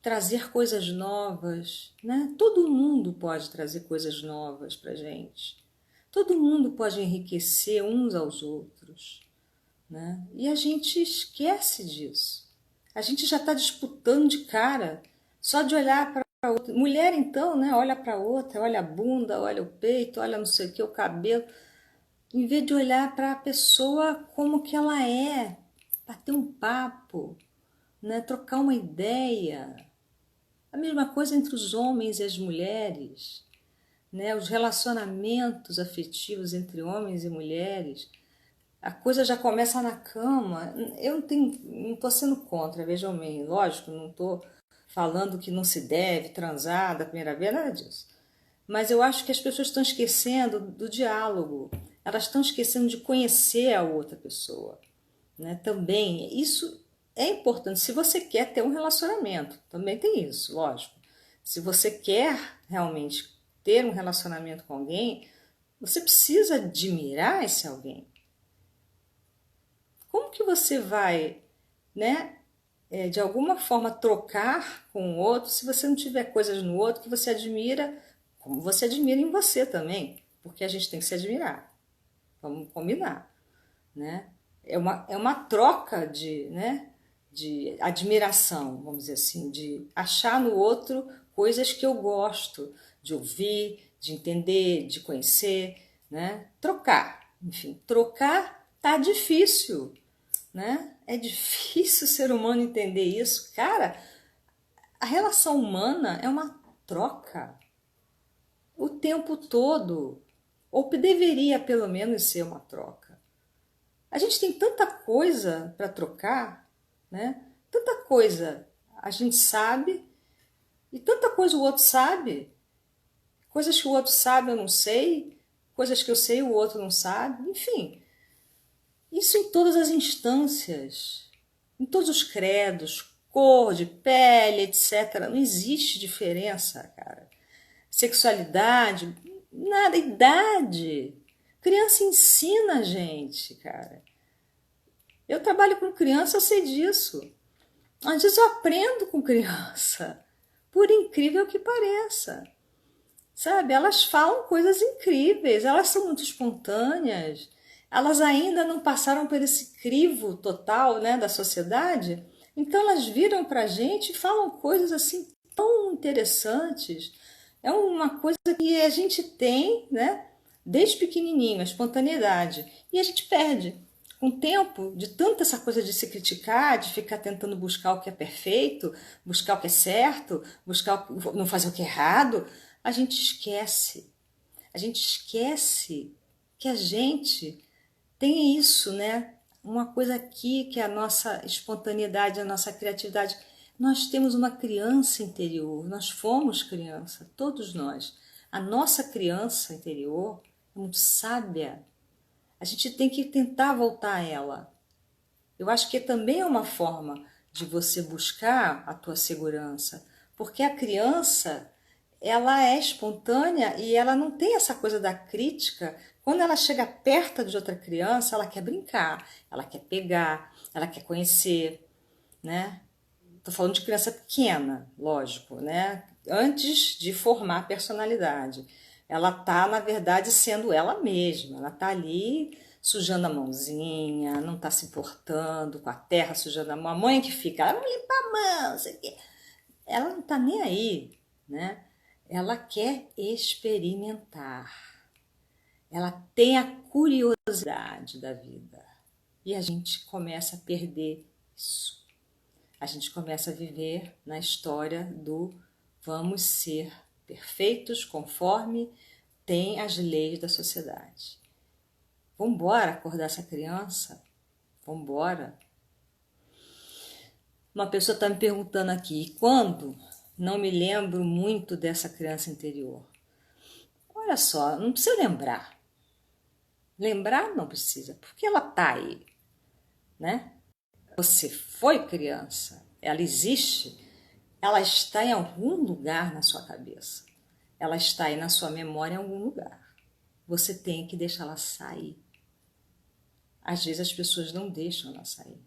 trazer coisas novas, né? Todo mundo pode trazer coisas novas pra gente. Todo mundo pode enriquecer uns aos outros, né? E a gente esquece disso. A gente já está disputando de cara, só de olhar para outra. Mulher, então, né? Olha para outra, olha a bunda, olha o peito, olha não sei o que, o cabelo, em vez de olhar para a pessoa como que ela é, bater um papo, né? Trocar uma ideia. A mesma coisa entre os homens e as mulheres, né? Os relacionamentos afetivos entre homens e mulheres. A coisa já começa na cama. Eu não estou sendo contra, vejam bem, lógico, não estou falando que não se deve transar da primeira vez, nada disso. Mas eu acho que as pessoas estão esquecendo do diálogo, elas estão esquecendo de conhecer a outra pessoa, né? Também, isso é importante. Se você quer ter um relacionamento, também tem isso, lógico. Se você quer realmente ter um relacionamento com alguém, você precisa admirar esse alguém. Como que você vai, né, de alguma forma trocar com o outro se você não tiver coisas no outro que você admira, como você admira em você também? Porque a gente tem que se admirar. Vamos combinar, né? É uma troca de admiração, vamos dizer assim, de achar no outro coisas que eu gosto, de ouvir, de entender, de conhecer, né? Trocar, enfim, trocar tá difícil, né? É difícil o ser humano entender isso. Cara, a relação humana é uma troca o tempo todo, ou deveria pelo menos ser uma troca. A gente tem tanta coisa para trocar, né? Tanta coisa a gente sabe e tanta coisa o outro sabe. Coisas que o outro sabe eu não sei, coisas que eu sei o outro não sabe, enfim. Isso em todas as instâncias, em todos os credos, cor de pele, etc. Não existe diferença, cara. Sexualidade, nada, idade. Criança ensina a gente, cara. Eu trabalho com criança, eu sei disso. Às vezes eu aprendo com criança, por incrível que pareça. Sabe, elas falam coisas incríveis, elas são muito espontâneas, elas ainda não passaram por esse crivo total, né, da sociedade, então elas viram pra gente e falam coisas assim tão interessantes. É uma coisa que a gente tem, né, desde pequenininho, a espontaneidade, e a gente perde. Com o tempo, de tanta essa coisa de se criticar, de ficar tentando buscar o que é perfeito, buscar o que é certo, buscar não fazer o que é errado, a gente esquece. A gente esquece que a gente tem isso, né? Uma coisa aqui que é a nossa espontaneidade, a nossa criatividade. Nós temos uma criança interior, nós fomos criança, todos nós. A nossa criança interior é muito sábia. A gente tem que tentar voltar a ela. Eu acho que também é uma forma de você buscar a tua segurança, porque a criança, ela é espontânea e ela não tem essa coisa da crítica. Quando ela chega perto de outra criança, ela quer brincar, ela quer pegar, ela quer conhecer, né? Tô falando de criança pequena, lógico, né? Antes de formar a personalidade. Ela tá, na verdade, sendo ela mesma. Ela tá ali sujando a mãozinha, não tá se importando com a terra, sujando a mão. A mãe que fica, ela não limpa a mão, não sei o quê. Ela não tá nem aí, né? Ela quer experimentar. Ela tem a curiosidade da vida. E a gente começa a perder isso. A gente começa a viver na história do vamos ser perfeitos conforme tem as leis da sociedade. Vamos embora acordar essa criança? Vamos embora. Uma pessoa está me perguntando aqui, e quando? Não me lembro muito dessa criança interior. Olha só, não precisa lembrar. Lembrar não precisa, porque ela está aí, né? Você foi criança, ela existe, ela está em algum lugar na sua cabeça. Ela está aí na sua memória em algum lugar. Você tem que deixar ela sair. Às vezes as pessoas não deixam ela sair.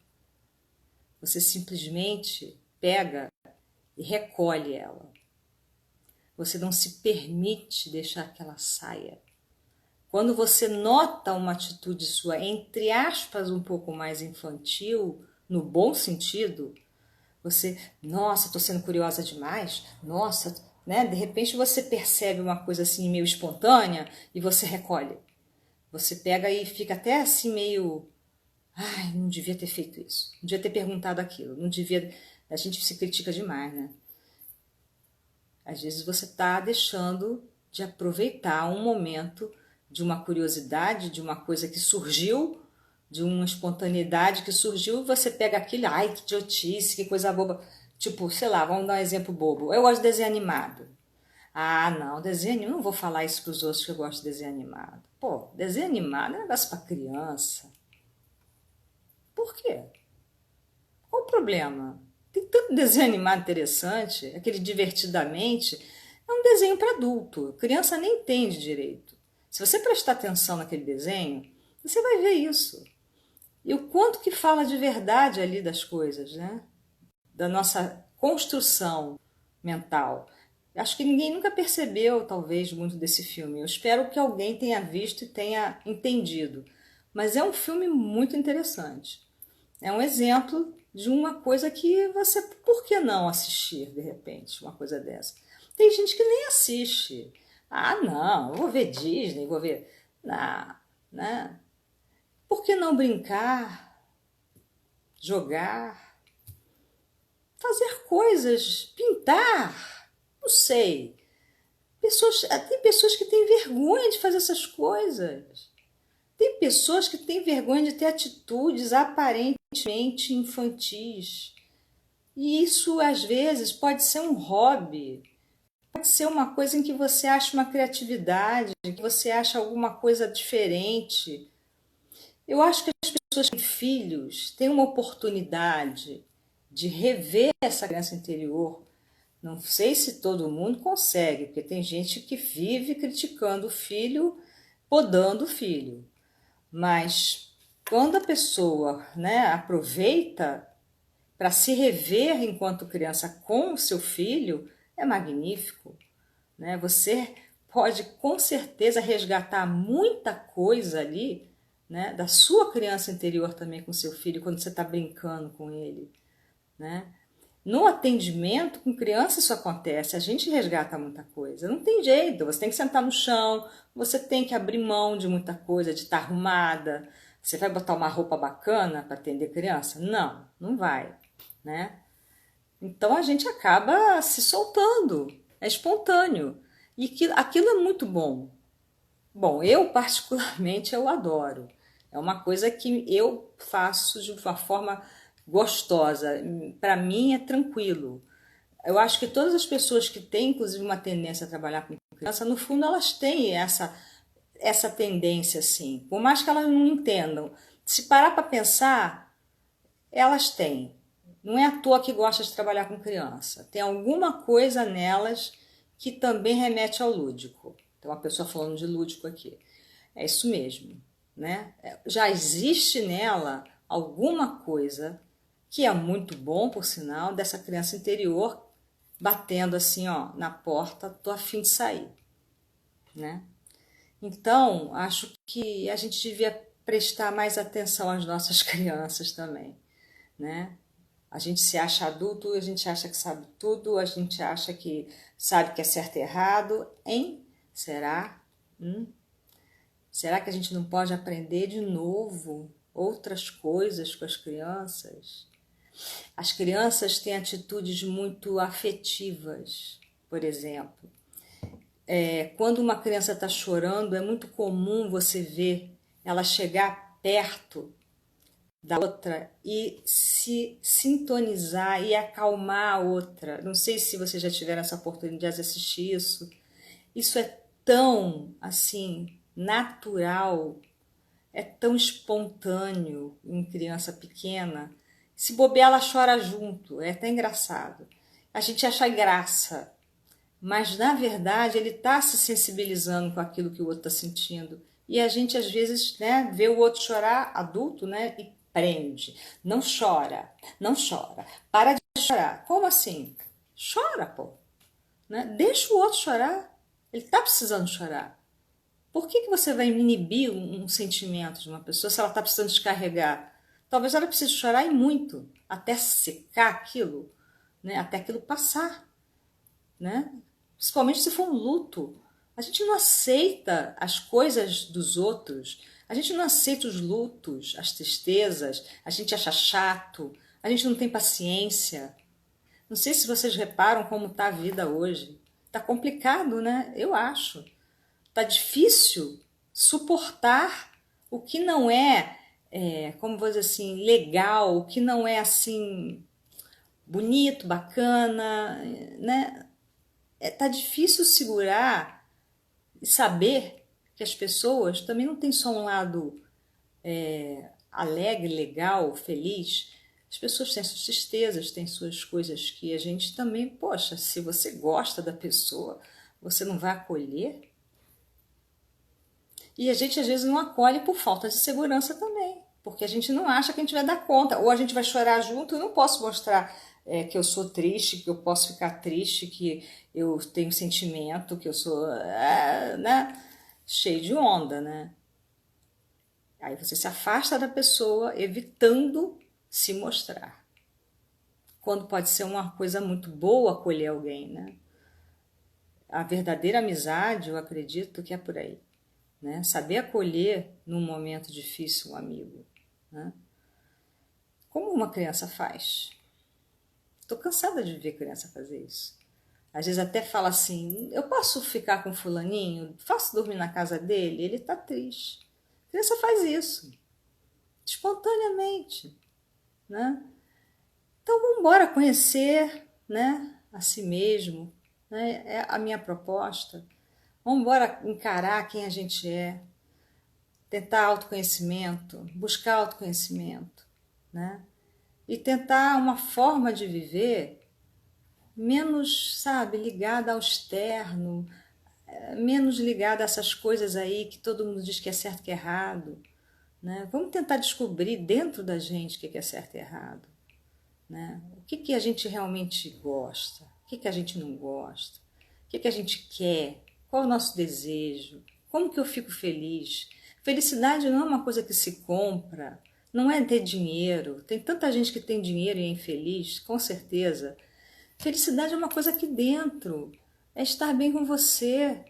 Você simplesmente pega e recolhe ela. Você não se permite deixar que ela saia. Quando você nota uma atitude sua, entre aspas, um pouco mais infantil, no bom sentido, você, nossa, estou sendo curiosa demais, nossa, né? De repente você percebe uma coisa assim meio espontânea e você recolhe. Você pega e fica até assim meio, ai, não devia ter feito isso, não devia ter perguntado aquilo, não devia. A gente se critica demais, né? Às vezes você está deixando de aproveitar um momento de uma curiosidade, de uma coisa que surgiu, de uma espontaneidade que surgiu, e você pega aquilo, ai, que idiotice, que coisa boba. Tipo, sei lá, vamos dar um exemplo bobo. Eu gosto de desenho animado. Ah, não, desenho animado, não vou falar isso para os outros que eu gosto de desenho animado. Pô, desenho animado é negócio para criança. Por quê? Qual o problema? Tem tanto desenho animado interessante, aquele Divertidamente, é um desenho para adulto, criança nem entende direito. Se você prestar atenção naquele desenho, você vai ver isso. E o quanto que fala de verdade ali das coisas, né? Da nossa construção mental. Acho que ninguém nunca percebeu, talvez, muito desse filme. Eu espero que alguém tenha visto e tenha entendido. Mas é um filme muito interessante. É um exemplo de uma coisa que você, por que não assistir de repente uma coisa dessa? Tem gente que nem assiste. Ah, não, eu vou ver Disney, vou ver. Não, né? Por que não brincar, jogar, fazer coisas, pintar? Não sei. Tem pessoas que têm vergonha de fazer essas coisas. Tem pessoas que têm vergonha de ter atitudes aparentemente infantis. E isso, às vezes, pode ser um hobby, pode ser uma coisa em que você acha uma criatividade, que você acha alguma coisa diferente. Eu acho que as pessoas que têm filhos têm uma oportunidade de rever essa criança interior. Não sei se todo mundo consegue, porque tem gente que vive criticando o filho, podando o filho. Mas quando a pessoa, né, aproveita para se rever enquanto criança com o seu filho, é magnífico, né? Você pode com certeza resgatar muita coisa ali, né, da sua criança interior também com seu filho quando você está brincando com ele, né? No atendimento com criança isso acontece, a gente resgata muita coisa, não tem jeito, você tem que sentar no chão, você tem que abrir mão de muita coisa, de estar arrumada. Você vai botar uma roupa bacana para atender criança? Não, não vai, né? Então a gente acaba se soltando, é espontâneo, e aquilo é muito bom. Bom, eu particularmente eu adoro, é uma coisa que eu faço de uma forma gostosa, para mim é tranquilo. Eu acho que todas as pessoas que têm, inclusive, uma tendência a trabalhar com criança, no fundo elas têm essa tendência, assim. Por mais que elas não entendam. Se parar para pensar, elas têm. Não é à toa que gosta de trabalhar com criança. Tem alguma coisa nelas que também remete ao lúdico. Tem uma pessoa falando de lúdico aqui. É isso mesmo, né? Já existe nela alguma coisa que é muito bom, por sinal, dessa criança interior batendo assim, ó, na porta, tô a fim de sair, né? Então, acho que a gente devia prestar mais atenção às nossas crianças também, né? A gente se acha adulto, a gente acha que sabe tudo, a gente acha que sabe que é certo e errado, hein? Será? Será que a gente não pode aprender de novo outras coisas com as crianças? As crianças têm atitudes muito afetivas, por exemplo. Quando uma criança está chorando, é muito comum você ver ela chegar perto da outra e se sintonizar e acalmar a outra. Não sei se vocês já tiveram essa oportunidade de assistir isso. Isso é tão, assim, natural, é tão espontâneo em criança pequena. Se bobear, ela chora junto, é até engraçado. A gente acha graça, mas na verdade ele está se sensibilizando com aquilo que o outro está sentindo. E a gente às vezes, né, vê o outro chorar, adulto, né, e prende. Não chora, não chora. Para de chorar. Como assim? Chora, pô. Né? Deixa o outro chorar. Ele está precisando chorar. Por que você vai inibir um sentimento de uma pessoa se ela está precisando descarregar? Talvez ela precise chorar e muito, até secar aquilo, né? Até aquilo passar, né? Principalmente se for um luto. A gente não aceita as coisas dos outros, a gente não aceita os lutos, as tristezas, a gente acha chato, a gente não tem paciência. Não sei se vocês reparam como está a vida hoje. Está complicado, né? Eu acho. Está difícil suportar o que não como vou dizer assim, legal, o que não é assim bonito, bacana, né? Tá difícil segurar e saber que as pessoas também não têm só um lado alegre, legal, feliz. As pessoas têm suas tristezas, têm suas coisas que a gente também, poxa, se você gosta da pessoa, você não vai acolher? E a gente às vezes não acolhe por falta de segurança também, porque a gente não acha que a gente vai dar conta, ou a gente vai chorar junto. Eu não posso mostrar que eu sou triste, que eu posso ficar triste, que eu tenho sentimento, que eu sou, né, cheio de onda, né? Aí você se afasta da pessoa, evitando se mostrar. Quando pode ser uma coisa muito boa acolher alguém, né? A verdadeira amizade, eu acredito que é por aí. Né? Saber acolher num momento difícil um amigo, né? Como uma criança faz. Estou cansada de ver criança fazer isso. Às vezes até fala assim, eu posso ficar com fulaninho? Faço dormir na casa dele? Ele está triste. A criança faz isso, espontaneamente, né? Então vamos embora conhecer, né, a si mesmo, né? É a minha proposta. Vamos embora encarar quem a gente é, tentar autoconhecimento, buscar autoconhecimento, né? E tentar uma forma de viver menos, sabe, ligada ao externo, menos ligada a essas coisas aí que todo mundo diz que é certo e que é errado, né? Vamos tentar descobrir dentro da gente o que é certo e errado, né? O que a gente realmente gosta, o que a gente não gosta, o que a gente quer, qual é o nosso desejo, como que eu fico feliz. Felicidade não é uma coisa que se compra, não é ter dinheiro. Tem tanta gente que tem dinheiro e é infeliz, com certeza. Felicidade é uma coisa aqui dentro, é estar bem com você,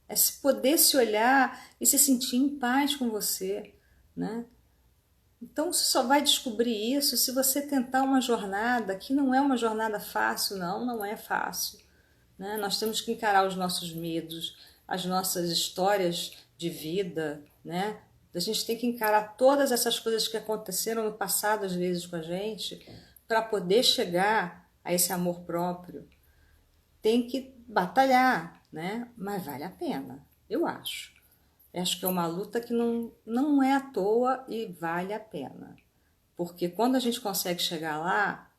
é poder se olhar e se sentir em paz com você, né? Então você só vai descobrir isso se você tentar uma jornada que não é uma jornada fácil, não é fácil, né? Nós temos que encarar os nossos medos, as nossas histórias de vida, né? A gente tem que encarar todas essas coisas que aconteceram no passado, às vezes, com a gente, para poder chegar a esse amor próprio. Tem que batalhar, né? Mas vale a pena, eu acho. Eu acho que é uma luta que não é à toa e vale a pena. Porque quando a gente consegue chegar lá,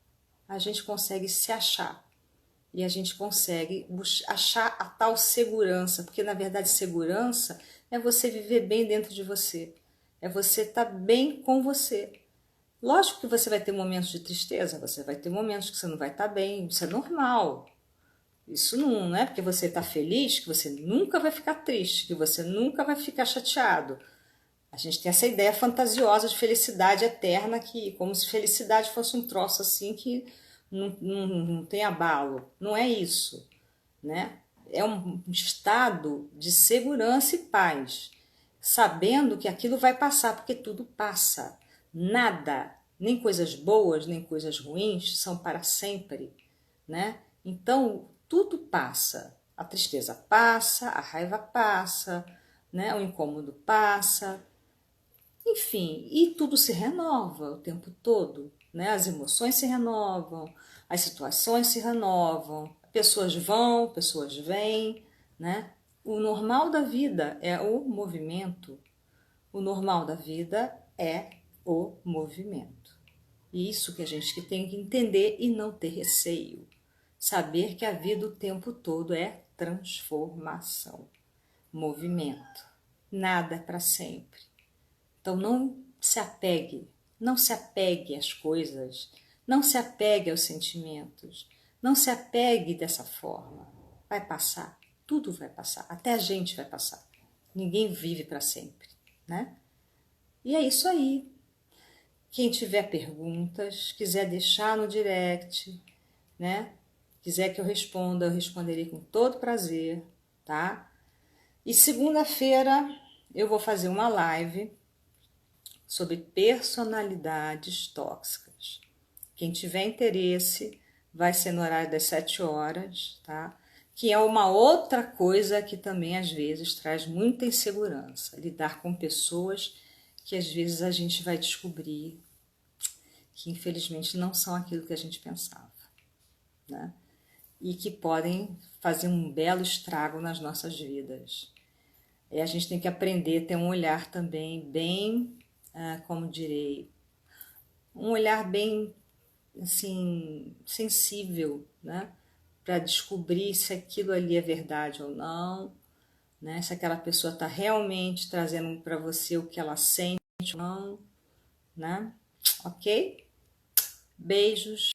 a gente consegue se achar. E a gente consegue achar a tal segurança. Porque, na verdade, segurança é você viver bem dentro de você. É você estar bem com você. Lógico que você vai ter momentos de tristeza, você vai ter momentos que você não vai estar bem. Isso é normal. Isso não é porque você está feliz que você nunca vai ficar triste, que você nunca vai ficar chateado. A gente tem essa ideia fantasiosa de felicidade eterna, que como se felicidade fosse um troço assim que não tem abalo. Não é isso, né? É um estado de segurança e paz, sabendo que aquilo vai passar, porque tudo passa. Nada, nem coisas boas, nem coisas ruins, são para sempre, né? Então, tudo passa. A tristeza passa, a raiva passa, né? O incômodo passa. Enfim, e tudo se renova o tempo todo, né? As emoções se renovam, as situações se renovam, pessoas vão, pessoas vêm, né? O normal da vida é o movimento. O normal da vida é o movimento. E isso que a gente tem que entender e não ter receio. Saber que a vida o tempo todo é transformação, movimento. Nada é para sempre. Então não se apegue às coisas, não se apegue aos sentimentos, não se apegue dessa forma. Vai passar, tudo vai passar, até a gente vai passar. Ninguém vive para sempre, né? E é isso aí. Quem tiver perguntas, quiser deixar no direct, né? Quiser que eu responda, eu responderei com todo prazer, tá? E segunda-feira eu vou fazer uma live sobre personalidades tóxicas. Quem tiver interesse, vai ser no horário das 7 horas, tá? Que é uma outra coisa que também às vezes traz muita insegurança, lidar com pessoas que às vezes a gente vai descobrir que infelizmente não são aquilo que a gente pensava, né? E que podem fazer um belo estrago nas nossas vidas. E a gente tem que aprender a ter um olhar também bem, como direi, um olhar bem assim sensível, né? Para descobrir se aquilo ali é verdade ou não, né? Se aquela pessoa está realmente trazendo para você o que ela sente ou não, né? Ok? Beijos.